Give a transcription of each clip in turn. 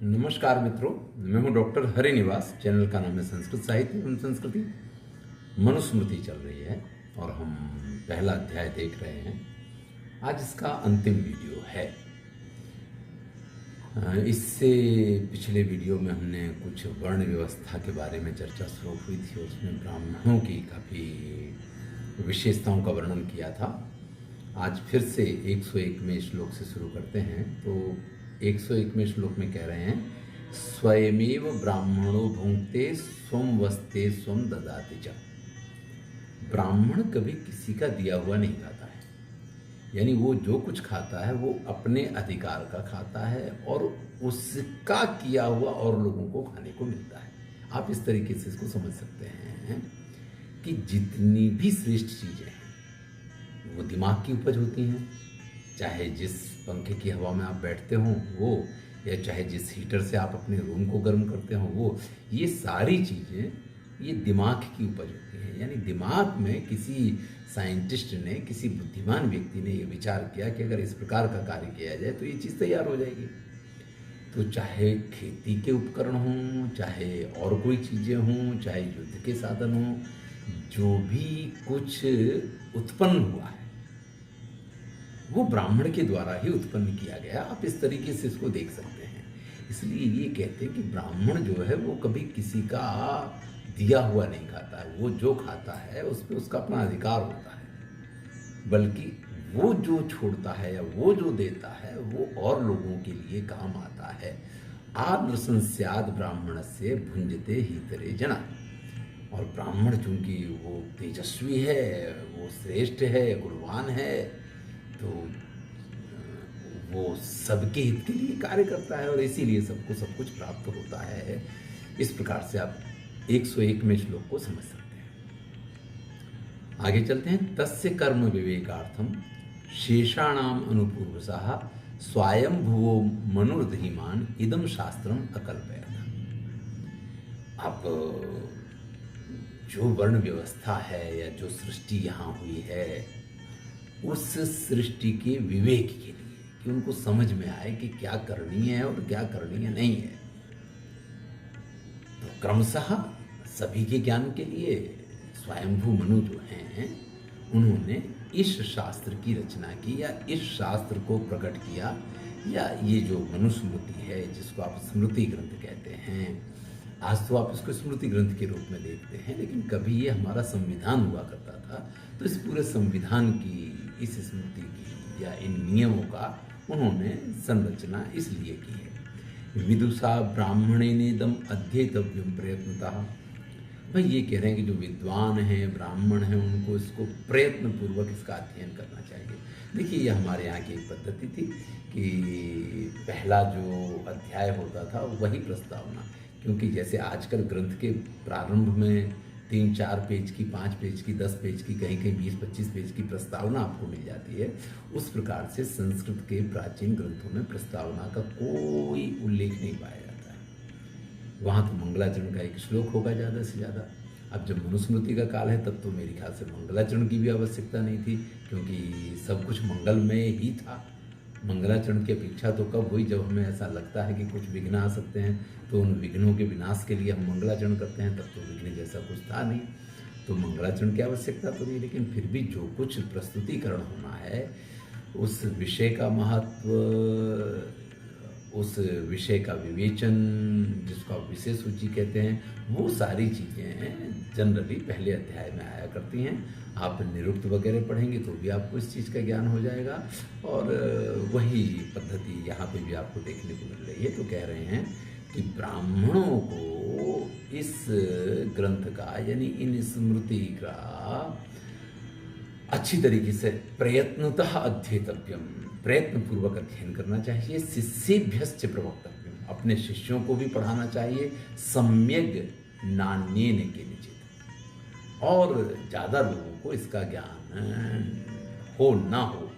नमस्कार मित्रों, मैं हूं डॉक्टर हरिनिवास। चैनल का नाम है संस्कृत साहित्य एवं संस्कृति। मनुस्मृति चल रही है और हम पहला अध्याय देख रहे हैं। आज इसका अंतिम वीडियो है। इससे पिछले वीडियो में हमने कुछ वर्ण व्यवस्था के बारे में चर्चा शुरू हुई थी और उसमें ब्राह्मणों की काफ़ी विशेषताओं का वर्णन किया था। आज फिर से 101वें श्लोक से शुरू करते हैं। तो 101वें श्लोक में कह रहे हैं, स्वयमेव ब्राह्मणो भुंक्ते स्वम वस्ते स्वम ददाति च। ब्राह्मण कभी किसी का दिया हुआ नहीं खाता है, यानी वो जो कुछ खाता है वो अपने अधिकार का खाता है और उसका किया हुआ और लोगों को खाने को मिलता है। आप इस तरीके से इसको समझ सकते हैं कि जितनी भी श्रेष्ठ चीजें हैं वो दिमाग की उपज होती हैं। चाहे जिस पंखे की हवा में आप बैठते हो वो, या चाहे जिस हीटर से आप अपने रूम को गर्म करते हो वो, ये सारी चीज़ें ये दिमाग की उपज होती हैं। यानी दिमाग में किसी साइंटिस्ट ने, किसी बुद्धिमान व्यक्ति ने ये विचार किया कि अगर इस प्रकार का कार्य किया जाए तो ये चीज़ तैयार हो जाएगी। तो चाहे खेती के उपकरण हों, चाहे और कोई चीज़ें हों, चाहे युद्ध के साधन हों, जो भी कुछ उत्पन्न हुआ है वो ब्राह्मण के द्वारा ही उत्पन्न किया गया। आप इस तरीके से इसको देख सकते हैं। इसलिए ये कहते हैं कि ब्राह्मण जो है वो कभी किसी का दिया हुआ नहीं खाता है। वो जो खाता है उस पर उसका अपना अधिकार होता है, बल्कि वो जो छोड़ता है या वो जो देता है वो और लोगों के लिए काम आता है। आदर्शन स्याद ब्राह्मण से भुंजते हितरे जना। और ब्राह्मण चूंकि वो तेजस्वी है, वो श्रेष्ठ है, गुणवान है, तो वो सबके हित के लिए कार्य करता है और इसीलिए सबको सब कुछ प्राप्त होता है। इस प्रकार से आप 101वें श्लोक को समझ सकते हैं। आगे चलते हैं। तस्य कर्म विवेकार्थम शेषाणाम अनुपूर्वसः स्वयंभुवो मनुर्धीमान इदम शास्त्रम अकल्पयत्। आप जो वर्ण व्यवस्था है या जो सृष्टि यहाँ हुई है उस सृष्टि के विवेक के लिए, कि उनको समझ में आए कि क्या करनी है और क्या करनी है नहीं है, तो क्रमशः सभी के ज्ञान के लिए स्वयंभू मनु जो हैं उन्होंने इस शास्त्र की रचना की या इस शास्त्र को प्रकट किया। या ये जो मनुस्मृति है जिसको आप स्मृति ग्रंथ कहते हैं, आज तो आप इसको स्मृति ग्रंथ के रूप में देखते हैं, लेकिन कभी ये हमारा संविधान हुआ करता था। तो इस पूरे संविधान की, इस स्मृति की या इन नियमों का उन्होंने संरचना इसलिए की है। विदुषा ब्राह्मणेनेदम अध्येतव्यम प्रयत्नतः। भाई ये कह रहे हैं कि जो विद्वान हैं, ब्राह्मण हैं, उनको इसको प्रयत्न पूर्वक इसका अध्ययन करना चाहिए। देखिए ये हमारे यहाँ की एक पद्धति थी कि पहला जो अध्याय होता था वही प्रस्तावना, क्योंकि जैसे आजकल ग्रंथ के प्रारंभ में 3-4 पेज की, 5 पेज की, 10 पेज की, कहीं कहीं 20-25 पेज की प्रस्तावना आपको मिल जाती है, उस प्रकार से संस्कृत के प्राचीन ग्रंथों में प्रस्तावना का कोई उल्लेख नहीं पाया जाता है। वहाँ तो मंगलाचरण का एक श्लोक होगा ज़्यादा से ज़्यादा। अब जब मनुस्मृति का काल है तब तो मेरे ख्याल से मंगलाचरण की भी आवश्यकता नहीं थी, क्योंकि सब कुछ मंगलमय ही था। मंगलाचरण की अपेक्षा तो कब हुई, जब हमें ऐसा लगता है कि कुछ विघ्न आ सकते हैं, तो उन विघ्नों के विनाश के लिए हम मंगलाचरण करते हैं। तब तो विघ्न जैसा कुछ था नहीं, तो मंगलाचरण की आवश्यकता तो नहीं। लेकिन फिर भी जो कुछ प्रस्तुतिकरण होना है, उस विषय का महत्व, उस विषय का विवेचन, जिसको आप विषय सूची कहते हैं, वो सारी चीज़ें जनरली पहले अध्याय में आया करती हैं। आप निरुक्त वगैरह पढ़ेंगे तो भी आपको इस चीज़ का ज्ञान हो जाएगा। और वही पद्धति यहाँ पे भी आपको देखने को मिल रही है। तो कह रहे हैं कि ब्राह्मणों को इस ग्रंथ का, यानी इन स्मृति का अच्छी तरीके से प्रयत्नतः अध्येतव्यम, प्रयत्न पूर्वक अध्ययन करना चाहिए। शिष्येभ्यश्च प्रवक्तव्यम, अपने शिष्यों को भी पढ़ाना चाहिए। सम्यग् नान्येन केनचित्, और ज़्यादा लोगों को इसका ज्ञान हो ना हो,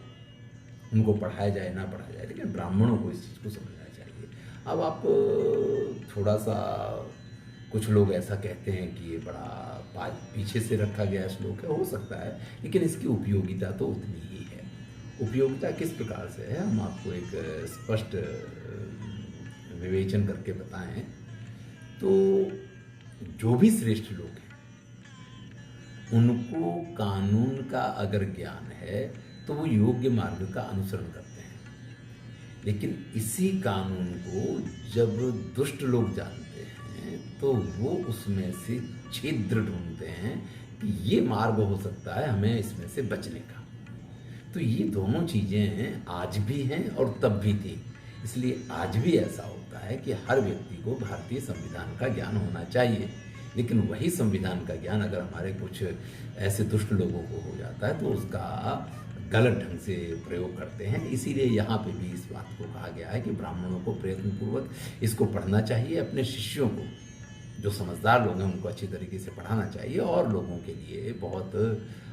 उनको पढ़ाया जाए ना पढ़ाया जाए, लेकिन ब्राह्मणों को इस चीज़ को समझना चाहिए। अब आप थोड़ा सा, कुछ लोग ऐसा कहते हैं कि ये बड़ा पीछे से रखा गया श्लोक है, हो सकता है, लेकिन इसकी उपयोगिता तो उतनी ही है। उपयोगिता किस प्रकार से है, हम आपको एक स्पष्ट विवेचन करके बताएं तो जो भी श्रेष्ठ लोग हैं उनको कानून का अगर ज्ञान है तो वो योग्य मार्ग का अनुसरण करते हैं, लेकिन इसी कानून को जब दुष्ट लोग जानते हैं तो वो उसमें से छिद्र ढूंढते हैं कि ये मार्ग हो सकता है हमें इसमें से बचने का। तो ये दोनों चीज़ें आज भी हैं और तब भी थी। इसलिए आज भी ऐसा होता है कि हर व्यक्ति को भारतीय संविधान का ज्ञान होना चाहिए, लेकिन वही संविधान का ज्ञान अगर हमारे कुछ ऐसे दुष्ट लोगों को हो जाता है तो उसका गलत ढंग से प्रयोग करते हैं। इसीलिए यहाँ पे भी इस बात को कहा गया है कि ब्राह्मणों को प्रयत्नपूर्वक इसको पढ़ना चाहिए, अपने शिष्यों को जो समझदार लोग हैं उनको अच्छी तरीके से पढ़ाना चाहिए, और लोगों के लिए बहुत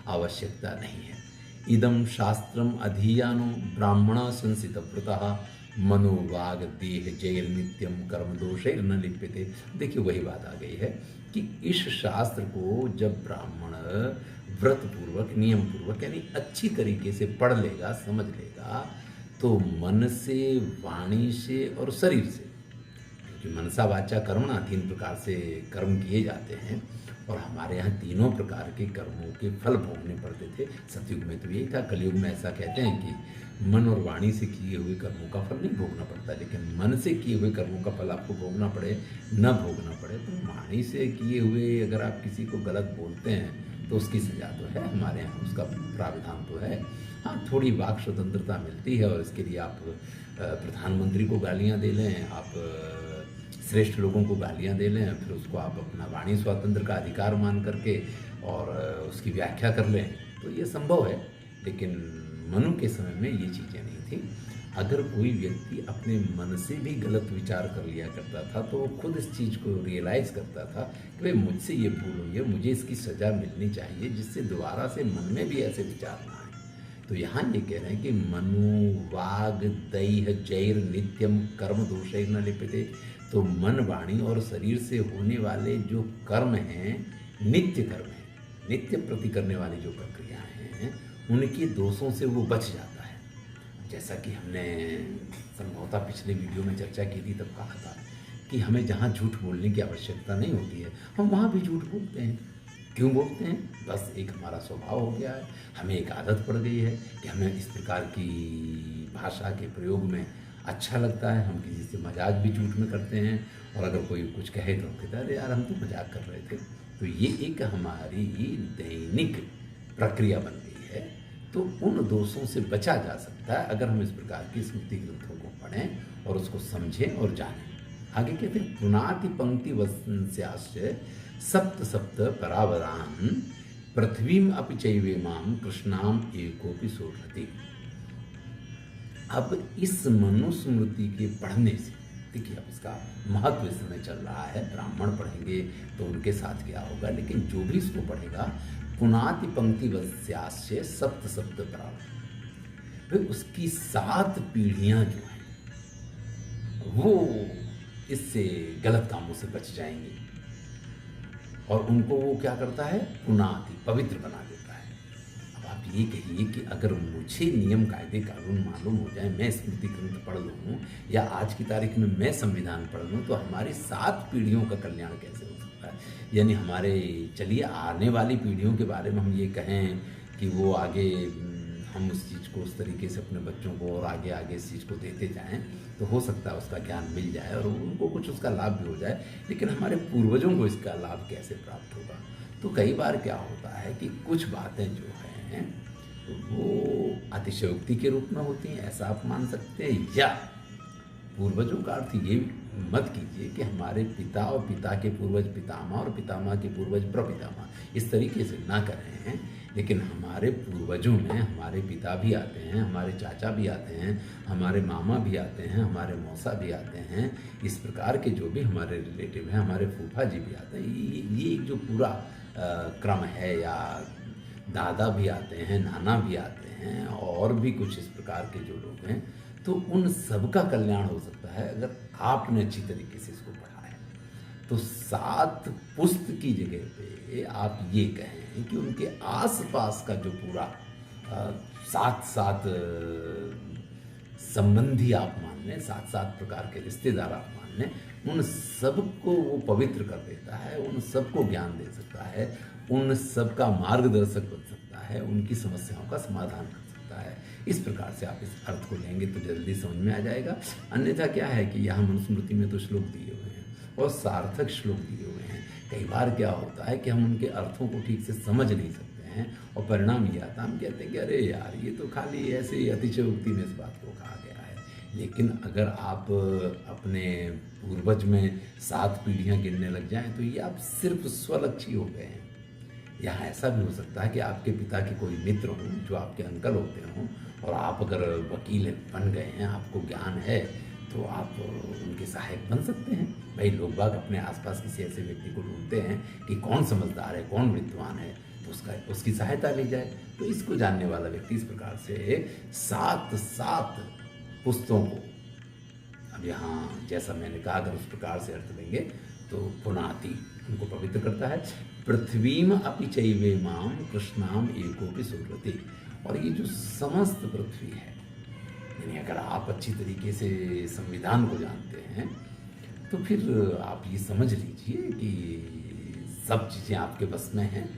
आवश्यकता नहीं है। इदम शास्त्रम अधीयानो ब्राह्मण संसित व्रतः मनोवाग देह जैर नित्यम कर्म दोषैर न लिप्यते। देखिए वही बात आ गई है कि इस शास्त्र को जब ब्राह्मण व्रत पूर्वक नियम पूर्वक यानी अच्छी तरीके से पढ़ लेगा, समझ लेगा, तो मन से, वाणी से और शरीर से, क्योंकि मनसा वाचा कर्मणा 3 प्रकार से कर्म किए जाते हैं और हमारे यहाँ तीनों प्रकार के कर्मों के फल भोगने पड़ते थे। सतयुग में तो यही था, कलयुग में ऐसा कहते हैं कि मन और वाणी से किए हुए कर्मों का फल नहीं भोगना पड़ता, लेकिन मन से किए हुए कर्मों का फल आपको भोगना पड़े न भोगना पड़े। तो वाणी से किए हुए अगर आप किसी को गलत बोलते हैं तो उसकी सजा तो है, हमारे यहाँ उसका प्रावधान तो है। हाँ, थोड़ी वाक स्वतंत्रता मिलती है और इसके लिए आप प्रधानमंत्री को गालियाँ दे लें, आप श्रेष्ठ लोगों को गालियाँ दे लें, फिर उसको आप अपना वाणी स्वातंत्र का अधिकार मान करके और उसकी व्याख्या कर लें, तो ये संभव है। लेकिन मनु के समय में ये चीज़ें नहीं थी। अगर कोई व्यक्ति अपने मन से भी गलत विचार कर लिया करता था तो वो खुद इस चीज़ को रियलाइज़ करता था कि भाई मुझसे ये भूल हुई है, मुझे इसकी सज़ा मिलनी चाहिए, जिससे दोबारा से मन में भी ऐसे विचार ना आए। तो यहाँ ये कह रहे हैं कि मनु वाग दैह जैर नित्यम कर्म दोषैर न लिप्यते। तो मन, वाणी और शरीर से होने वाले जो कर्म हैं, नित्य कर्म हैं, नित्य प्रति करने वाली जो प्रक्रियाएं हैं, उनके दोषों से वो बच जाता है। जैसा कि हमने संभवतः पिछले वीडियो में चर्चा की थी, तब कहा था कि हमें जहाँ झूठ बोलने की आवश्यकता नहीं होती है हम वहाँ भी झूठ बोलते हैं। क्यों बोलते हैं? बस एक हमारा स्वभाव हो गया है, हमें एक आदत पड़ गई है कि हमें इस प्रकार की भाषा के प्रयोग में अच्छा लगता है। हम किसी से मजाक भी झूठ में करते हैं, और अगर कोई कुछ कहे तो हम कहते हैं अरे यार हम तो मजाक कर रहे थे। तो ये एक हमारी दैनिक प्रक्रिया बन गई है। तो उन दोषों से बचा जा सकता है अगर हम इस प्रकार की स्मृति ग्रंथों को पढ़ें और उसको समझें और जानें। आगे कहते हैं पुनाति पंक्ति वंस्याश्च सप्त सप्त परावरान पृथ्वीम अपि चैवेमां कृष्णाम एकोपि सोढ़ति। अब इस मनुस्मृति के पढ़ने से देखिए, अब इसका महत्व इस समय चल रहा है। ब्राह्मण पढ़ेंगे तो उनके साथ क्या होगा, लेकिन जो भी इसको पढ़ेगा पुनाति पंक्ति वंस्याश्च सप्त सप्त परावरान, फिर उसकी 7 पीढ़ियां जो हैं वो इससे गलत कामों से बच जाएंगी, और उनको वो क्या करता है, पुनाति पवित्र बना देता है। अब आप ये कहिए कि अगर मुझे नियम कायदे कानून मालूम हो जाए, मैं स्मृति ग्रंथ पढ़ लूँ या आज की तारीख में मैं संविधान पढ़ लूँ, तो हमारी 7 पीढ़ियों का कल्याण कैसे हो सकता है। यानी हमारे चलिए आने वाली पीढ़ियों के बारे में हम ये कहें कि वो आगे हम उस चीज़ को उस तरीके से अपने बच्चों को और आगे आगे इस चीज़ को देते जाएं तो हो सकता है उसका ज्ञान मिल जाए और उनको कुछ उसका लाभ भी हो जाए। लेकिन हमारे पूर्वजों को इसका लाभ कैसे प्राप्त होगा? तो कई बार क्या होता है कि कुछ बातें जो हैं वो अतिशयोक्ति के रूप में होती हैं, ऐसा आप मान सकते हैं। या पूर्वजों का अर्थ ये मत कीजिए कि हमारे पिता और पिता के पूर्वज पितामह और पितामह के पूर्वज प्रपितामह, इस तरीके से ना कर रहे हैं। लेकिन हमारे पूर्वजों में हमारे पिता भी आते हैं, हमारे चाचा भी आते हैं, हमारे मामा भी आते हैं, हमारे मौसा भी आते हैं, इस प्रकार के जो भी हमारे रिलेटिव हैं, हमारे फूफा जी भी आते हैं। ये एक जो पूरा क्रम है, या दादा भी आते हैं, नाना भी आते हैं, और भी कुछ इस प्रकार के जो लोग हैं, तो उन सबका कल्याण हो सकता है अगर आपने अच्छी तरीके से इसको पढ़ा है। तो 7 पुस्त की जगह पे आप ये कहें कि उनके आसपास का जो पूरा 7 संबंधी आप मान लें, 7 प्रकार के रिश्तेदार आप मान लें, उन सबको वो पवित्र कर देता है, उन सबको ज्ञान दे सकता है, उन सबका मार्गदर्शक बन सकता है, उनकी समस्याओं का समाधान कर सकता है। इस प्रकार से आप इस अर्थ को लेंगे तो जल्दी समझ में आ जाएगा। अन्यथा क्या है कि यहाँ मनुस्मृति में तो श्लोक दिए हुए हैं और सार्थक श्लोक दिए हुए हैं। कई बार क्या होता है कि हम उनके अर्थों को ठीक से समझ नहीं सकते हैं और परिणाम ये आता है, हम कहते हैं कि अरे यार ये तो खाली ऐसे ही अतिशयोक्ति में इस बात को कहा गया है। लेकिन अगर आप अपने पूर्वज में 7 पीढ़ियाँ गिनने लग जाएं तो ये आप सिर्फ स्वलक्षी हो गए हैं। यहाँ ऐसा भी हो सकता है कि आपके पिता के कोई मित्र हों जो आपके अंकल होते हों और आप अगर वकील बन गए हैं, आपको ज्ञान है, तो आप उनके सहायक बन सकते हैं। भाई लोग बाग अपने आसपास किसी ऐसे व्यक्ति को ढूंढते हैं कि कौन समझदार है, कौन विद्वान है, तो उसकी सहायता ली जाए। तो इसको जानने वाला व्यक्ति इस प्रकार से 7 पुस्तकों को, अब यहाँ जैसा मैंने कहा अगर उस प्रकार से अर्थ लेंगे तो पुनाति उनको पवित्र करता है। पृथ्वीम अपि चैवेमां कृष्णाम एकोपि सुव्रते। और ये जो समस्त पृथ्वी है, यानी अगर आप अच्छी तरीके से संविधान को जानते हैं तो फिर आप ये समझ लीजिए कि सब चीज़ें आपके बस में हैं।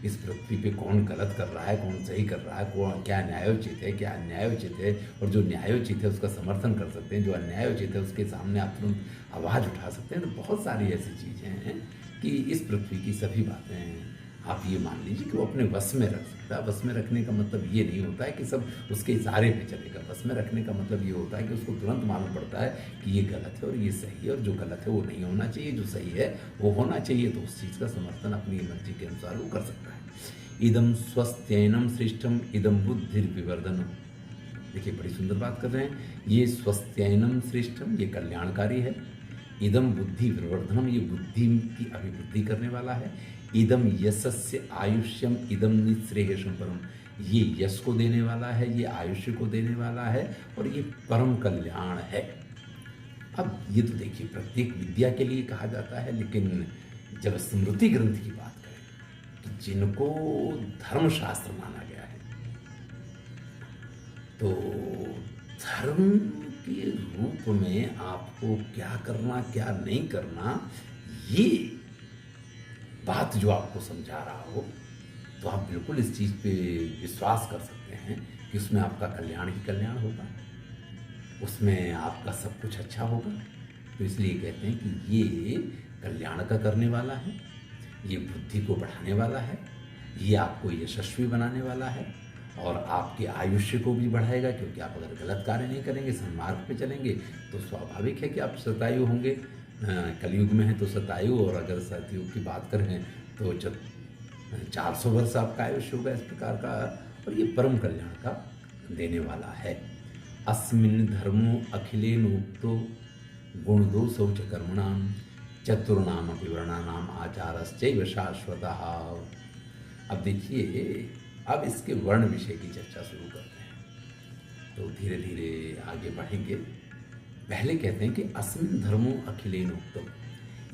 इस पृथ्वी पे कौन गलत कर रहा है, कौन सही कर रहा है, कौन क्या न्यायोचित है, क्या अन्यायोचित है, और जो न्यायोचित है उसका समर्थन कर सकते हैं, जो अन्यायोचित है उसके सामने आप तुरंत आवाज़ उठा सकते हैं। तो बहुत सारी ऐसी चीज़ें हैं कि इस पृथ्वी की सभी बातें आप ये मान लीजिए कि वो अपने वश में रख सकता है। वश में रखने का मतलब ये नहीं होता है कि सब उसके इशारे पे चलेगा। वश में रखने का मतलब ये होता है कि उसको तुरंत मालूम पड़ता है कि ये गलत है और ये सही है, और जो गलत है वो नहीं होना चाहिए, जो सही है वो होना चाहिए। तो उस चीज़ का समर्थन अपनी मर्जी के अनुसार वो कर सकता है। इदम स्वस्थ्यैनम श्रेष्ठम इदम बुद्धिर्विवर्धनम। देखिए बड़ी सुंदर बात कर रहे हैं। ये स्वस्थ्यैनम श्रेष्ठम, ये कल्याणकारी है। इदम बुद्धि विवर्धनम, ये बुद्धि की अभिवृद्धि करने वाला है। इदम यशस्य आयुष्यम इदम निःश्रेयसम परम, ये यश को देने वाला है, ये आयुष्य को देने वाला है, और ये परम कल्याण है। अब ये तो देखिए प्रत्येक विद्या के लिए कहा जाता है, लेकिन जब स्मृति ग्रंथ की बात करें तो जिनको धर्मशास्त्र माना गया है, तो धर्म के रूप में आपको क्या करना क्या नहीं करना, ये बात जो आपको समझा रहा हो, तो आप बिल्कुल इस चीज़ पे विश्वास कर सकते हैं कि उसमें आपका कल्याण ही कल्याण होगा, उसमें आपका सब कुछ अच्छा होगा। तो इसलिए कहते हैं कि ये कल्याण का करने वाला है, ये बुद्धि को बढ़ाने वाला है, ये आपको यशस्वी बनाने वाला है, और आपके आयुष्य को भी बढ़ाएगा। क्योंकि आप अगर गलत कार्य नहीं करेंगे, सन्मार्ग पे चलेंगे, तो स्वाभाविक है कि आप शतायु होंगे। कलयुग में है तो शतायु, और अगर सतयुग की बात करें तो 400 वर्ष आपका आयुष्य होगा इस प्रकार का। और ये परम कल्याण का देने वाला है। अस्मिन् धर्मो अखिलेन उक्तो गुणदोषौ च कर्मणाम चतुर्णाम अपि वर्णानाम आचारश्चैव शाश्वतः। अब देखिए, अब इसके वर्ण विषय की चर्चा शुरू करते हैं, तो धीरे धीरे आगे बढ़ेंगे। पहले कहते हैं कि अस्मिन् धर्मो अखिलेन उक्तम,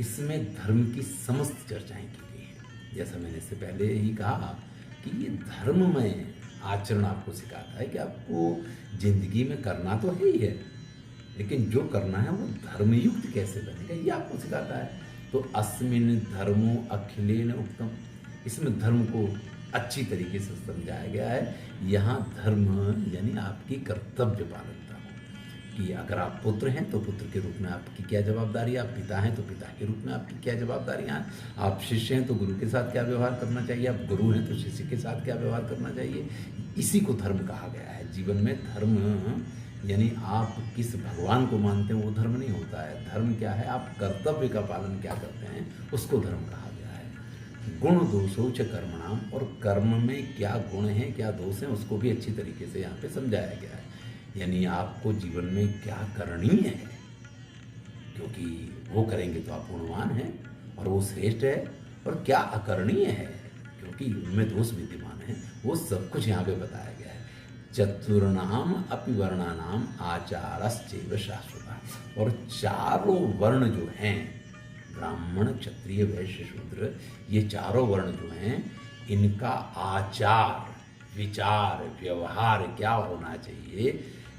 इसमें धर्म की समस्त चर्चाएं की गई हैं। जैसा मैंने इससे पहले ही कहा कि ये धर्ममय आचरण आपको सिखाता है कि आपको जिंदगी में करना तो है ही है, लेकिन जो करना है वो धर्मयुक्त कैसे बनेगा, ये आपको सिखाता है। तो अस्मिन् धर्मो अखिलेन उक्तम, इसमें धर्म को अच्छी तरीके से समझाया गया है। यहाँ धर्म यानी आपकी कर्तव्य पालनता हो, कि अगर आप पुत्र हैं तो पुत्र के रूप में आपकी क्या जवाबदारी, आप पिता हैं तो पिता के रूप में आपकी क्या जवाबदारियाँ हैं, आप शिष्य हैं तो गुरु के साथ क्या व्यवहार करना चाहिए, आप गुरु हैं तो शिष्य के साथ क्या व्यवहार करना चाहिए। इसी को धर्म कहा गया है। जीवन में धर्म यानी आप किस भगवान को मानते हैं वो धर्म नहीं होता है। धर्म क्या है, आप कर्तव्य का पालन क्या करते हैं, उसको धर्म कहा गया है। गुण दोषो च कर्मणाम, और कर्म में क्या गुण हैं क्या दोष हैं उसको भी अच्छी तरीके से यहाँ पे समझाया गया है। यानी आपको जीवन में क्या करणीय है, क्योंकि वो करेंगे तो आप गुणवान हैं और वो श्रेष्ठ है, और क्या अकरणीय है क्योंकि उनमें दोष विद्यमान है, वो सब कुछ यहाँ पे बताया गया है। चतुर्णाम अपि वर्णानाम आचारश्चैव शाश्वतः, और चारों वर्ण जो हैं, ब्राह्मण क्षत्रिय वैश्य शूद्र, ये चारों वर्ण जो हैं, इनका आचार विचार व्यवहार क्या होना चाहिए,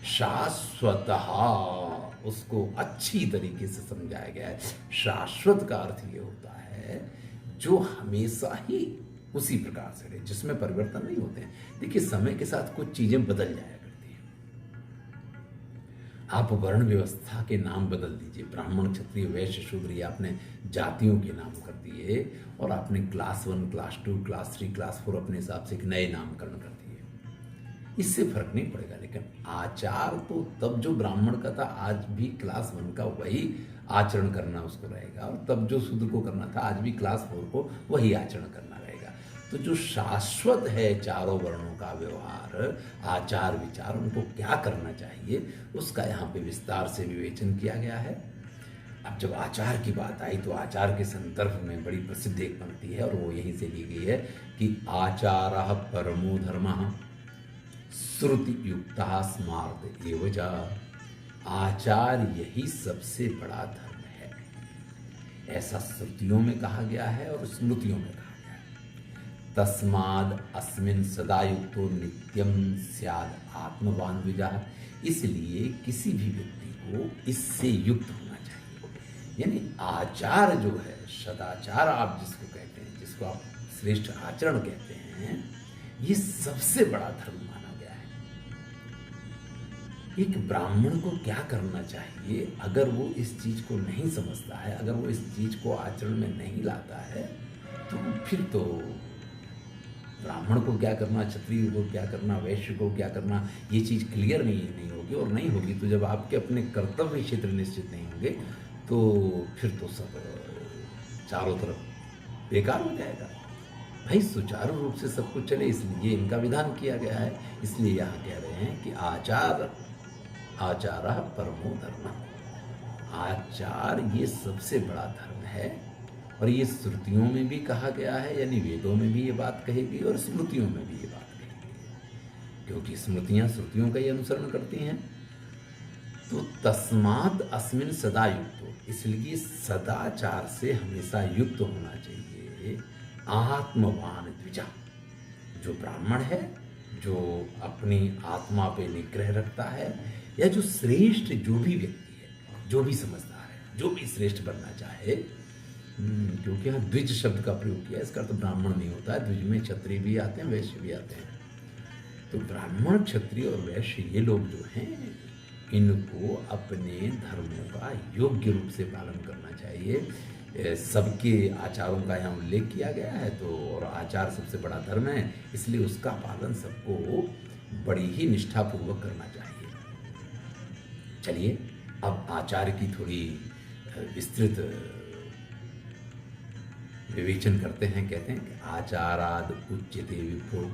शाश्वतः उसको अच्छी तरीके से समझाया गया है। शाश्वत का अर्थ ये होता है जो हमेशा ही उसी प्रकार से रहे, जिसमें परिवर्तन नहीं होते हैं। देखिए, समय के साथ कुछ चीजें बदल जाया करती हैं। आप वर्ण व्यवस्था के नाम बदल दीजिए, ब्राह्मण, क्षत्रिय, वैश्य, शूद्र, ये आपने जातियों के नाम कर दिए और आपने क्लास 1, क्लास 2, क्लास 3, क्लास 4 अपने हिसाब से एक नए नामकरण कर दिए। इससे फर्क नहीं पड़ेगा, लेकिन आचार तो तब जो ब्राह्मण का था आज भी क्लास 1 का वही आचरण करना उसको रहेगा, और तब जो शूद्र को करना था आज भी क्लास 4 को वही आचरण करना रहेगा। तो जो शाश्वत है चारों वर्णों का व्यवहार, आचार विचार, उनको क्या करना चाहिए उसका यहाँ पे विस्तार से विवेचन किया गया है। अब जब आचार की बात आई तो आचार के संदर्भ में बड़ी प्रसिद्ध एक पंक्ति है और वो यहीं से ली गई है कि आचारः परमो धर्मः श्रुति युक्ता स्मार्त एवं। आचार यही सबसे बड़ा धर्म है, ऐसा श्रुतियों में कहा गया है और स्मृतियों में कहा गया है। तस्माद अस्मिन् सदा युक्तो नित्यम स्याद आत्मवान द्विजः। इसलिए किसी भी व्यक्ति को इससे युक्त होना चाहिए। यानी आचार जो है, सदाचार आप जिसको कहते हैं, जिसको आप श्रेष्ठ आचरण कहते हैं, ये सबसे बड़ा धर्म माना गया है। एक ब्राह्मण को क्या करना चाहिए अगर वो इस चीज को नहीं समझता है, अगर वो इस चीज को आचरण में नहीं लाता है, तो फिर तो ब्राह्मण को क्या करना, क्षत्रिय को क्या करना, वैश्य को क्या करना, ये चीज क्लियर नहीं होगी। और नहीं होगी तो जब आपके अपने कर्तव्य क्षेत्र निश्चित नहीं होंगे तो फिर तो सब चारों तरफ बेकार हो जाएगा। भाई सुचारू रूप से सब कुछ चले, इसलिए इनका विधान किया गया है। इसलिए यहाँ कह रहे हैं कि आचारः परमो धर्मः। आचार ये सबसे बड़ा धर्म है और ये श्रुतियों में भी कहा गया है, यानी वेदों में भी ये बात कही गई और स्मृतियों में भी ये बात कही गई, क्योंकि स्मृतियां श्रुतियों का ही अनुसरण करती हैं। तो तस्मात् अस्मिन् सदा युक्तो, इसलिए सदाचार से हमेशा युक्त होना चाहिए। आत्मवान द्विजा, जो ब्राह्मण है, जो अपनी आत्मा पे निग्रह रखता है, या जो श्रेष्ठ जो भी व्यक्ति है, जो भी समझदार है, जो भी श्रेष्ठ बनना चाहे, क्योंकि यहाँ द्विज शब्द का प्रयोग किया, इसका तो ब्राह्मण नहीं होता है। द्विज में क्षत्रिय भी आते हैं, वैश्य भी आते हैं। तो ब्राह्मण, क्षत्रिय और वैश्य ये लोग जो हैं, इनको अपने धर्मों का योग्य रूप से पालन करना चाहिए। सबके आचारों का यहाँ उल्लेख किया गया है, तो और आचार सबसे बड़ा धर्म है, इसलिए उसका पालन सबको बड़ी ही निष्ठापूर्वक करना चाहिए। चलिए अब आचार की थोड़ी विस्तृत विवेचन करते हैं। कहते हैं कि आचाराद उच्यते विप्रो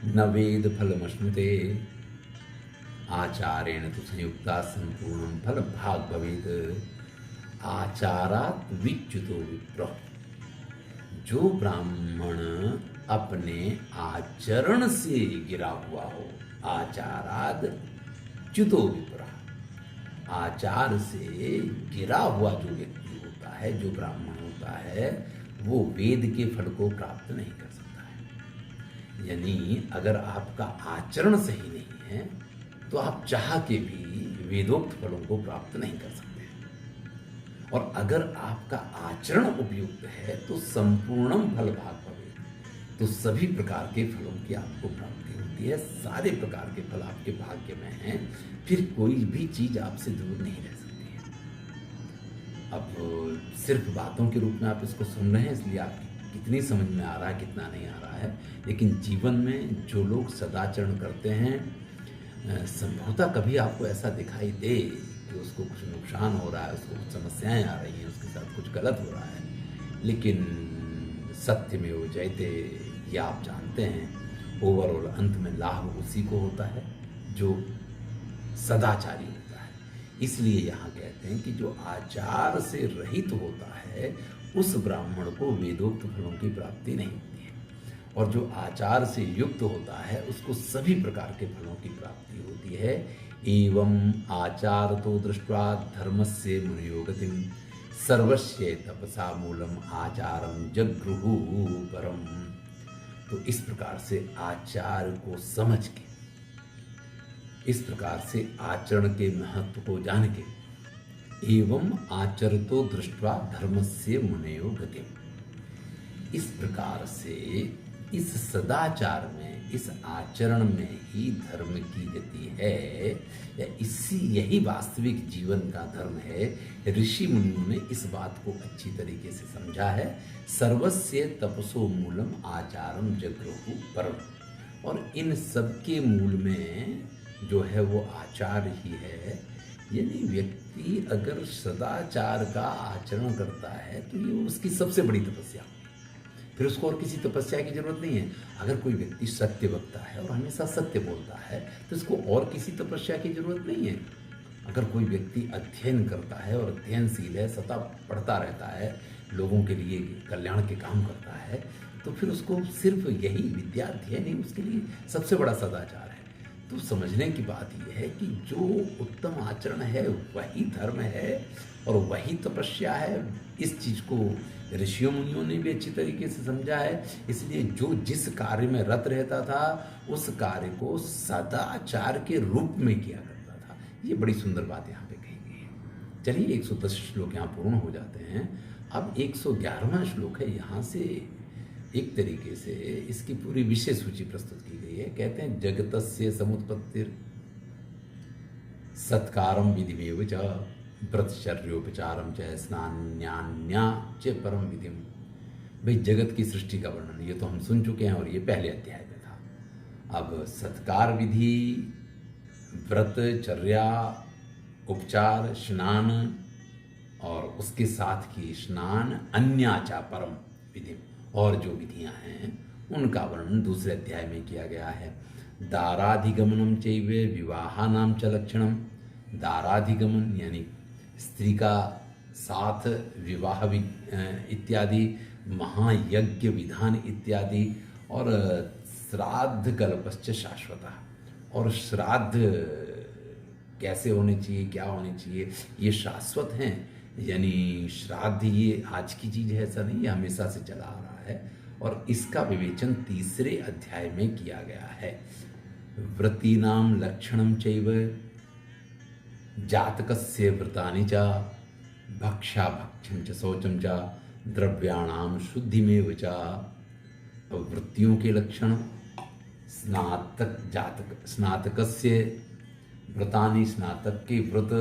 न वेद फलमश्नुते आचारेण तु संयुक्ता संपूर्णं फल भाग भवेत्। आचारात विच्युतो विप्र, जो ब्राह्मण अपने आचरण से गिरा हुआ हो, आचाराद च्युतो विप्र, आचार से गिरा हुआ जो व्यक्ति होता है, जो ब्राह्मण होता है, वो वेद के फल को प्राप्त नहीं कर सकता है। यानी अगर आपका आचरण सही नहीं है तो आप चाह के भी वेदोक्त फलों को प्राप्त नहीं कर सकते। और अगर आपका आचरण उपयुक्त है तो संपूर्णम फल भाग भवे, तो सभी प्रकार के फलों की आपको प्राप्ति होती है। सारे प्रकार के फल आपके भाग्य में हैं, फिर कोई भी चीज आपसे दूर नहीं रह सकती है। अब सिर्फ बातों के रूप में आप इसको सुन रहे हैं, इसलिए आप कितनी समझ में आ रहा है, कितना नहीं आ रहा है, लेकिन जीवन में जो लोग सदाचरण करते हैं, संभवतः कभी आपको ऐसा दिखाई दे कि उसको कुछ नुकसान हो रहा है, उसको कुछ समस्याएं आ रही हैं, उसके साथ कुछ गलत हो रहा है, लेकिन सत्य में वो जयते, ये आप जानते हैं। ओवरऑल अंत में लाभ उसी को होता है जो सदाचारी होता है। इसलिए यहाँ कहते हैं कि जो आचार से रहित होता है उस ब्राह्मण को वेदोक्त फलों की प्राप्ति नहीं होती है, और जो आचार से युक्त होता है उसको सभी प्रकार के फलों की प्राप्ति होती है। एवं आचार तो दृष्ट्वा धर्मस्य मुनयो गतिम सर्वस्य तपसा मूलम आचारम जगृहु परम। तो इस प्रकार से आचार को समझ के इस प्रकार से आचरण के महत्व को जान के एवं आचरतो दृष्ट्वा धर्मस्य मुनयो गतिम, इस प्रकार से इस सदाचार में, इस आचरण में ही धर्म की गति है, या यही वास्तविक जीवन का धर्म है। ऋषि मुनियों ने इस बात को अच्छी तरीके से समझा है। सर्वस्य तपसो मूलम आचारम जगृहु परम, और इन सबके मूल में जो है वो आचार ही है। यानी व्यक्ति अगर सदाचार का आचरण करता है तो ये उसकी सबसे बड़ी तपस्या, फिर उसको और किसी तपस्या की जरूरत नहीं है। अगर कोई व्यक्ति सत्य बकता है और हमेशा सत्य बोलता है तो उसको और किसी तपस्या की जरूरत नहीं है। अगर कोई व्यक्ति अध्ययन करता है और अध्ययनशील है, सतत पढ़ता रहता है, लोगों के लिए कल्याण के काम करता है, तो फिर उसको सिर्फ यही विद्या अध्ययन ही उसके लिए सबसे बड़ा सदाचार है। तो समझने की बात यह है कि जो उत्तम आचरण है वही धर्म है और वही तपस्या है। इस चीज़ को ऋषियों मुनियों ने भी अच्छी तरीके से समझा है। इसलिए जो जिस कार्य में रत रहता था उस कार्य को सदाचार के रूप में किया करता था। ये बड़ी सुंदर बात यहाँ पे कही गई है। चलिए 110 श्लोक यहाँ पूर्ण हो जाते हैं। अब 111वां श्लोक है, यहाँ से एक तरीके से इसकी पूरी विषय सूची प्रस्तुत की गई है। कहते हैं जगतस्य समुत्पत्तिर सत्कारम विधिमेव च व्रतचर्योपचारम च स्नान्यान्या च परम विधिम। भाई जगत की सृष्टि का वर्णन ये तो हम सुन चुके हैं और ये पहले अध्याय में था। अब सत्कार विधि, व्रतचर्या, उपचार, स्नान और उसके साथ की स्नान, अन्याचा परम विधि, और जो विधियां हैं उनका वर्णन दूसरे अध्याय में किया गया है। दाराधिगमनम चैव विवाहानाम च लक्षणम। दाराधिगमन यानी स्त्री का साथ विवाह इत्यादि, महायज्ञ विधान इत्यादि, और श्राद्ध कल्पश्च शाश्वता। और श्राद्ध कैसे होने चाहिए, क्या होने चाहिए, ये शाश्वत हैं। यानी श्राद्ध ये आज की चीज़ है, ऐसा नहीं, ये हमेशा से चला आ रहा है। और इसका विवेचन तीसरे अध्याय में किया गया है। व्रतीनाम लक्षणम चैव जातकस्य व्रतानि च भक्षाभक्षं च शौचं च द्रव्याणाम शुद्धिमेव च। वृत्तियों के लक्षण, स्नातकस्य व्रतानि, स्नातक के व्रत,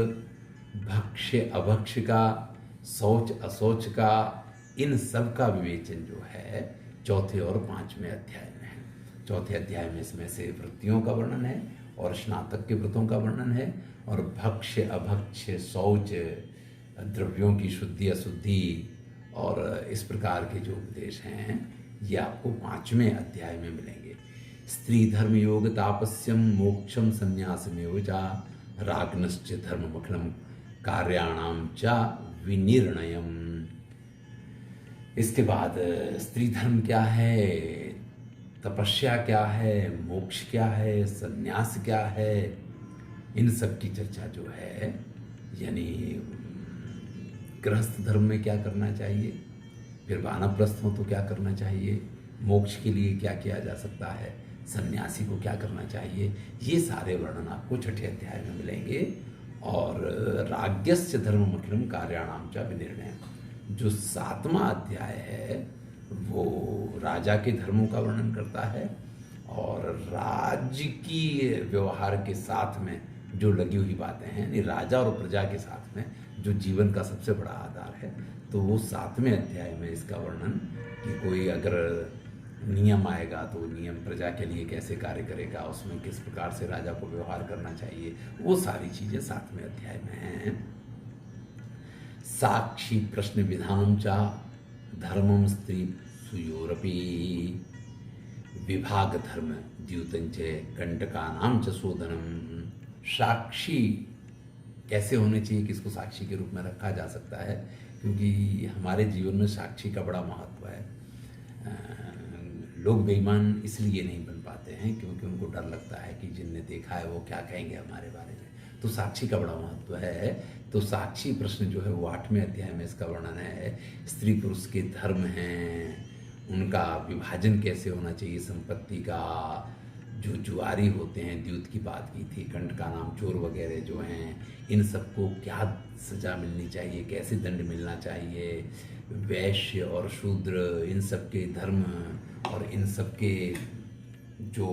भक्ष्य अभक्ष्य का, शौच अशौच का, इन सब का विवेचन जो है चौथे और पांचवें अध्याय में है। चौथे अध्याय में इसमें से वृत्तियों का वर्णन है और स्नातक के व्रतों का वर्णन है, और भक्ष्य अभक्ष्य, शौच, द्रव्यों की शुद्धि अशुद्धि और इस प्रकार के जो उपदेश हैं ये आपको पांचवें अध्याय में मिलेंगे। स्त्री धर्म योग तापस्यम मोक्षम संन्यासमेव च राग्नश्च धर्ममखिलम कार्याणाम च विनिर्णयम। इसके बाद स्त्री धर्म क्या है, तपस्या क्या है, मोक्ष क्या है, संन्यास क्या है, इन सब की चर्चा जो है, यानी गृहस्थ धर्म में क्या करना चाहिए, फिर वानप्रस्थ हो तो क्या करना चाहिए, मोक्ष के लिए क्या किया जा सकता है, सन्यासी को क्या करना चाहिए, ये सारे वर्णन आपको छठे अध्याय में मिलेंगे। और राज्ञस्य धर्ममखिलम कार्याणाम च विनिर्णय, जो सातवां अध्याय है वो राजा के धर्मों का वर्णन करता है और राज्य की व्यवहार के साथ में जो लगी हुई बातें हैं, यानी राजा और प्रजा के साथ में जो जीवन का सबसे बड़ा आधार है, तो वो सातवें अध्याय में इसका वर्णन कि कोई अगर नियम आएगा तो नियम प्रजा के लिए कैसे कार्य करेगा, उसमें किस प्रकार से राजा को व्यवहार करना चाहिए, वो सारी चीजें सातवें अध्याय में हैं। साक्षी प्रश्न विधानम चा धर्मम स्त्री सुयोरपी विभाग धर्म द्यूतंच कंटका नाम च शोधनम। साक्षी कैसे होने चाहिए, किसको साक्षी के रूप में रखा जा सकता है, क्योंकि हमारे जीवन में साक्षी का बड़ा महत्व है। लोग बेईमान इसलिए नहीं बन पाते हैं क्योंकि उनको डर लगता है कि जिनने देखा है वो क्या कहेंगे हमारे बारे में, तो साक्षी का बड़ा महत्व है। तो साक्षी प्रश्न जो है वो आठवें अध्याय में इसका वर्णन है। स्त्री पुरुष के धर्म हैं, उनका विभाजन कैसे होना चाहिए संपत्ति का, जो जुआरी होते हैं, द्यूत की बात की थी, कंठ का नाम, चोर वगैरह जो हैं, इन सबको क्या सज़ा मिलनी चाहिए, कैसे दंड मिलना चाहिए, वैश्य और शूद्र, इन सब के धर्म और इन सब के जो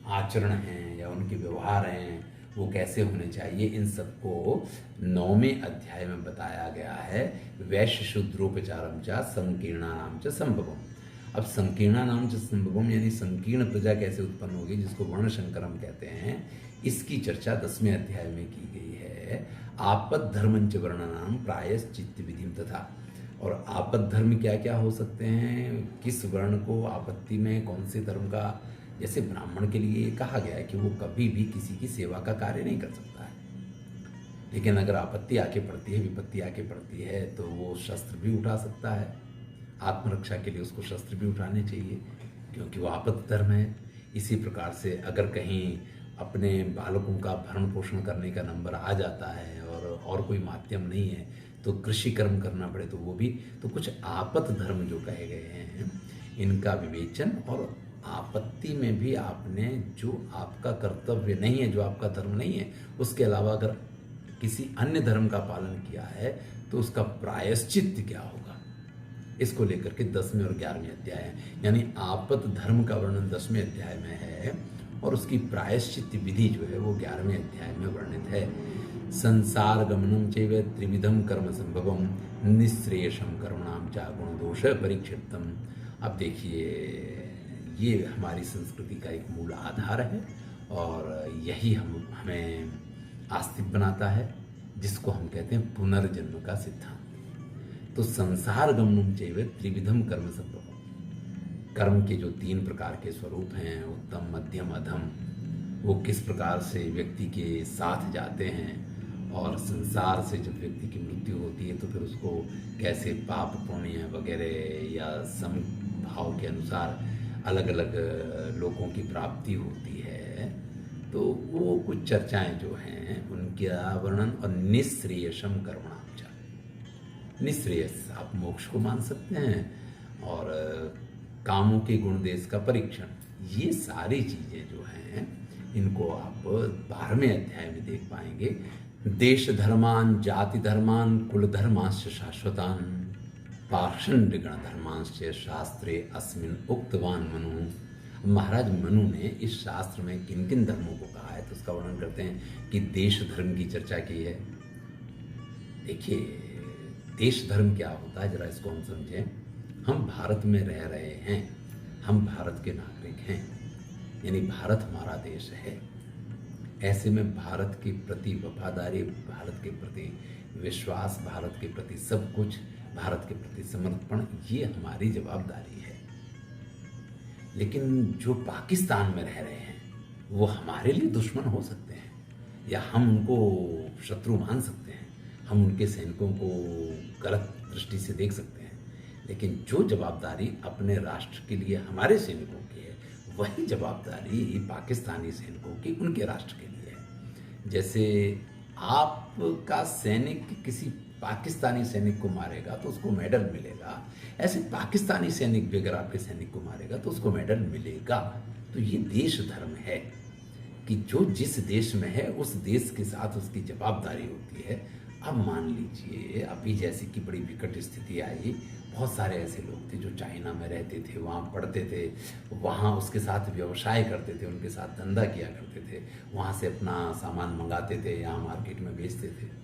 आचरण हैं या उनके व्यवहार हैं वो कैसे होने चाहिए, इन सबको 9वें अध्याय में बताया गया है। वैश्य शूद्रोपचारम च संकीर्णानाम च संभवम। अब संकीर्णानाम च संभवम यानी संकीर्ण प्रजा कैसे उत्पन्न होगी, जिसको वर्ण संकरम कहते हैं, इसकी चर्चा 10वें अध्याय में की गई है। आपद धर्मंच वर्णनाम प्रायश्चित्त विधिम तथा। और आपद धर्म क्या क्या हो सकते हैं, किस वर्ण को आपत्ति में कौन से धर्म का, जैसे ब्राह्मण के लिए कहा गया है कि वो कभी भी किसी की सेवा का कार्य नहीं कर सकता है, लेकिन अगर आपत्ति आके पड़ती है, विपत्ति आके पड़ती है, तो वो शस्त्र भी उठा सकता है। आत्मरक्षा के लिए उसको शस्त्र भी उठाने चाहिए, क्योंकि वो आपद धर्म है। इसी प्रकार से अगर कहीं अपने बालकों का भरण पोषण करने का नंबर आ जाता है और कोई माध्यम नहीं है, तो कृषि कर्म करना पड़े, तो वो भी, तो कुछ आपद धर्म जो कहे गए हैं, इनका विवेचन। और आपत्ति में भी आपने जो आपका कर्तव्य नहीं है, जो आपका धर्म नहीं है, उसके अलावा अगर किसी अन्य धर्म का पालन किया है तो उसका प्रायश्चित क्या होगा, इसको लेकर के 10वें और 11वें अध्याय है। यानी आपद धर्म का वर्णन 10वें अध्याय में है और उसकी प्रायश्चित विधि जो है वो 11वें अध्याय में वर्णित है। संसार गमनम चैव त्रिविधम कर्म संभवम निःश्रेयसम कर्मणाम च गुण दोष परीक्षितम। अब देखिए, ये हमारी संस्कृति का एक मूल आधार है और यही हमें आस्तिक बनाता है, जिसको हम कहते हैं पुनर्जन्म का सिद्धांत। तो संसार गमनम चैव त्रिविधम कर्म संभवम, कर्म के जो 3 प्रकार के स्वरूप हैं, उत्तम, मध्यम, अधम, वो किस प्रकार से व्यक्ति के साथ जाते हैं, और संसार से जब व्यक्ति की मृत्यु होती है तो फिर उसको कैसे पाप पुण्य वगैरह या समभाव के अनुसार अलग अलग लोगों की प्राप्ति होती है। तो वो कुछ चर्चाएं जो हैं उनका वर्णन। और निःश्रेयसम कर्मणाम च, निःश्रेयस आप मोक्ष को मान सकते हैं, और कामों के गुण देश का परीक्षण, ये सारी चीज़ें जो हैं इनको आप 12वें अध्याय में देख पाएंगे। देश धर्मान, जाति धर्मान, कुल धर्मांश शाश्वतान, पाषंड गण धर्मांश शास्त्रे अस्मिन उक्तवान मनु। महाराज मनु ने इस शास्त्र में किन किन धर्मों को कहा है, तो उसका वर्णन करते हैं कि देश धर्म की चर्चा की है। देखिए, देश धर्म क्या होता है, जरा इसको हम समझें। हम भारत में रह रहे हैं, हम भारत के नागरिक हैं, यानी भारत हमारा देश है। ऐसे में भारत के प्रति वफादारी, भारत के प्रति विश्वास, भारत के प्रति सब कुछ, भारत के प्रति समर्पण, ये हमारी जवाबदारी है। लेकिन जो पाकिस्तान में रह रहे हैं वो हमारे लिए दुश्मन हो सकते हैं, या हम उनको शत्रु मान सकते हैं, हम उनके सैनिकों को गलत दृष्टि से देख सकते हैं, लेकिन जो जवाबदारी अपने राष्ट्र के लिए हमारे सैनिकों की है, वही जवाबदारी पाकिस्तानी सैनिकों की उनके राष्ट्र के लिए है। जैसे आपका सैनिक किसी पाकिस्तानी सैनिक को मारेगा तो उसको मेडल मिलेगा, ऐसे पाकिस्तानी सैनिक भी अगर आपके सैनिक को मारेगा तो उसको मेडल मिलेगा। तो ये देश धर्म है कि जो जिस देश में है उस देश के साथ उसकी जवाबदारी होती है। अब मान लीजिए अभी जैसे कि बड़ी विकट स्थिति आई, बहुत सारे ऐसे लोग थे जो चाइना में रहते थे, वहाँ पढ़ते थे, वहाँ उसके साथ व्यवसाय करते थे, उनके साथ धंधा किया करते थे, वहाँ से अपना सामान मंगाते थे, यहाँ मार्केट में बेचते थे।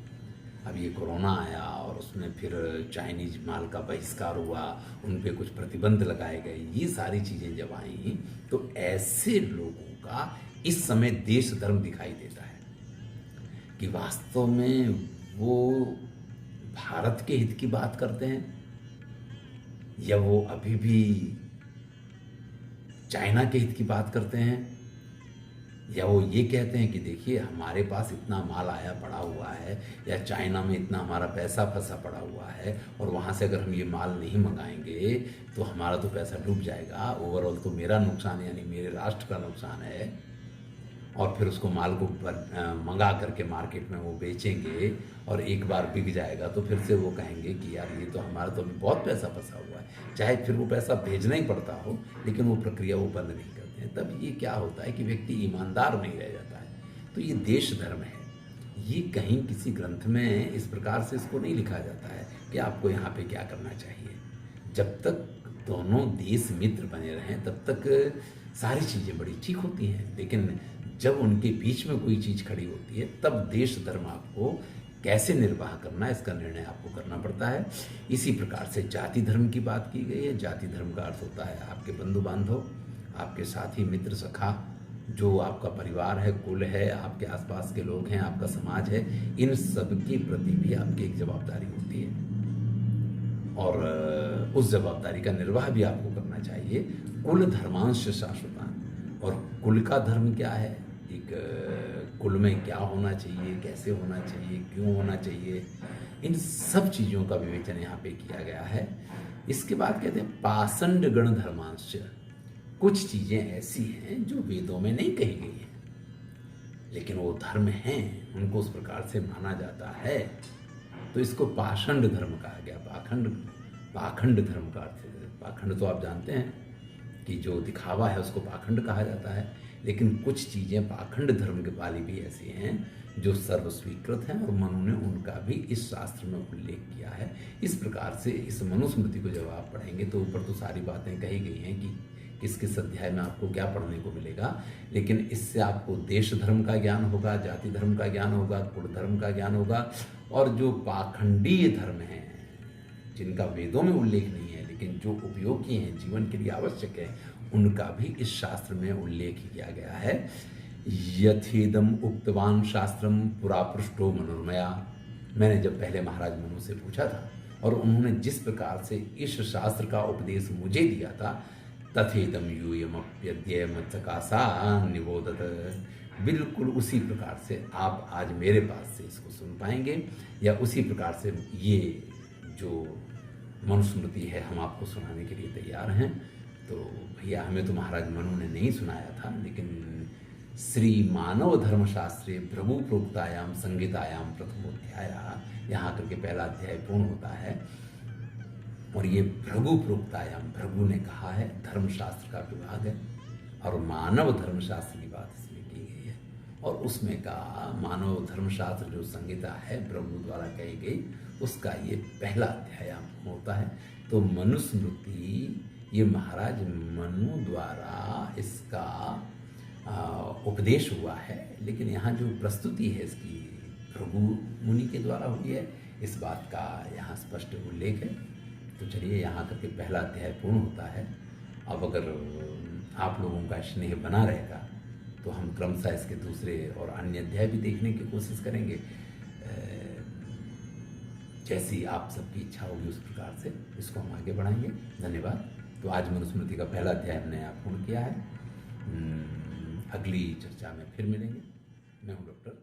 अब ये कोरोना आया और उसमें फिर चाइनीज माल का बहिष्कार हुआ, उन पे कुछ प्रतिबंध लगाए गए, ये सारी चीज़ें जब आई तो ऐसे लोगों का इस समय देश धर्म दिखाई देता है कि वास्तव में वो भारत के हित की बात करते हैं या वो अभी भी चाइना के हित की बात करते हैं, या वो ये कहते हैं कि देखिए हमारे पास इतना माल आया पड़ा हुआ है, या चाइना में इतना हमारा पैसा फंसा पड़ा हुआ है और वहाँ से अगर हम ये माल नहीं मंगाएंगे तो हमारा तो पैसा डूब जाएगा, ओवरऑल तो मेरा नुकसान यानी मेरे राष्ट्र का नुकसान है। और फिर उसको माल को मंगा करके मार्केट में वो बेचेंगे और एक बार बिक जाएगा तो फिर से वो कहेंगे कि यार ये तो हमारा तो अभी बहुत पैसा फंसा हुआ है, चाहे फिर वो पैसा भेजना ही पड़ता हो लेकिन वो प्रक्रिया वो बंद नहीं करते। होते हैं, तब ये क्या होता है कि व्यक्ति ईमानदार नहीं रह जाता है। तो ये देश धर्म है। ये कहीं किसी ग्रंथ में इस प्रकार से इसको नहीं लिखा जाता है कि आपको यहाँ पे क्या करना चाहिए। जब तक दोनों देश मित्र बने रहें तब तक सारी चीज़ें बड़ी ठीक होती हैं, लेकिन जब उनके बीच में कोई चीज़ खड़ी होती है तब देश धर्म आपको कैसे निर्वाह करना है इसका निर्णय आपको करना पड़ता है। इसी प्रकार से जाति धर्म की बात की गई है। जाति धर्म का अर्थ होता है आपके बंधु बांधव, आपके साथी, मित्र, सखा, जो आपका परिवार है, कुल है, आपके आसपास के लोग हैं, आपका समाज है, इन सब के प्रति भी आपकी एक जवाबदारी होती है और उस जवाबदारी का निर्वाह भी आपको करना चाहिए। कुल धर्मांश शाश्वतान। और कुल का धर्म क्या है, एक कुल में क्या होना चाहिए, कैसे होना चाहिए, क्यों होना चाहिए, इन सब चीज़ों का विवेचन यहाँ पे किया गया है। इसके बाद कहते हैं पाषंड गण धर्मांश। कुछ चीज़ें ऐसी हैं जो वेदों में नहीं कही गई हैं, लेकिन वो धर्म हैं, उनको उस प्रकार से माना जाता है, तो इसको पाषंड धर्म कहा गया। पाखंड धर्म का अर्थ है, पाखंड तो आप जानते हैं कि जो दिखावा है उसको पाखंड कहा जाता है, लेकिन कुछ चीज़ें पाखंड धर्म के वाली भी ऐसी हैं जो सर्वस्वीकृत हैं और मनु ने उनका भी इस शास्त्र में उल्लेख किया है। इस प्रकार से इस मनुस्मृति को जब आप पढ़ेंगे तो ऊपर तो सारी बातें कही गई हैं कि किस किस अध्याय में आपको क्या पढ़ने को मिलेगा, लेकिन इससे आपको देश धर्म का ज्ञान होगा, जाति धर्म का ज्ञान होगा, कुल धर्म का ज्ञान होगा, और जो पाखंडीय धर्म हैं जिनका वेदों में उल्लेख नहीं है लेकिन जो उपयोगी हैं, जीवन के लिए आवश्यक है, उनका भी इस शास्त्र में उल्लेख किया गया है। यथेदम उक्तवान शास्त्रम पुरा पृष्ठो मनोरमया। मैंने जब पहले महाराज मनु से पूछा था और उन्होंने जिस प्रकार से इस शास्त्र का उपदेश मुझे दिया था, तथेदम यूयमप्यद्य मत्सकासा निबोधत, बिल्कुल उसी प्रकार से आप आज मेरे पास से इसको सुन पाएंगे, या उसी प्रकार से ये जो मनुस्मृति है हम आपको सुनाने के लिए तैयार हैं। तो भैया हमें तो महाराज मनु ने नहीं सुनाया था, लेकिन श्री मानव धर्मशास्त्रे भृगु प्रोक्तायाम संगीतायाम प्रथमोध्याय, यहाँ करके पहला अध्याय पूर्ण होता है। और ये भृगु प्रोक्तायाम, भृगु ने कहा है, धर्मशास्त्र का विभाग है और मानव धर्मशास्त्र की बात इसमें की गई है। और उसमें का मानव धर्मशास्त्र जो संहिता है भृगु द्वारा कही गई, उसका ये पहला अध्याय होता है। तो मनुस्मृति ये महाराज मनु द्वारा इसका उपदेश हुआ है, लेकिन यहाँ जो प्रस्तुति है इसकी भृगु मुनि के द्वारा हुई है, इस बात का यहाँ स्पष्ट उल्लेख है। तो चलिए यहाँ करके पहला अध्याय पूर्ण होता है। अब अगर आप लोगों का स्नेह बना रहेगा तो हम क्रमशः इसके दूसरे और अन्य अध्याय भी देखने की कोशिश करेंगे, जैसी आप सबकी इच्छा होगी उस प्रकार से इसको हम आगे बढ़ाएंगे। धन्यवाद। तो आज मनुस्मृति का पहला अध्याय हमने यहाँ पूर्ण किया है। अगली चर्चा में फिर मिलेंगे। मैं हूँ डॉक्टर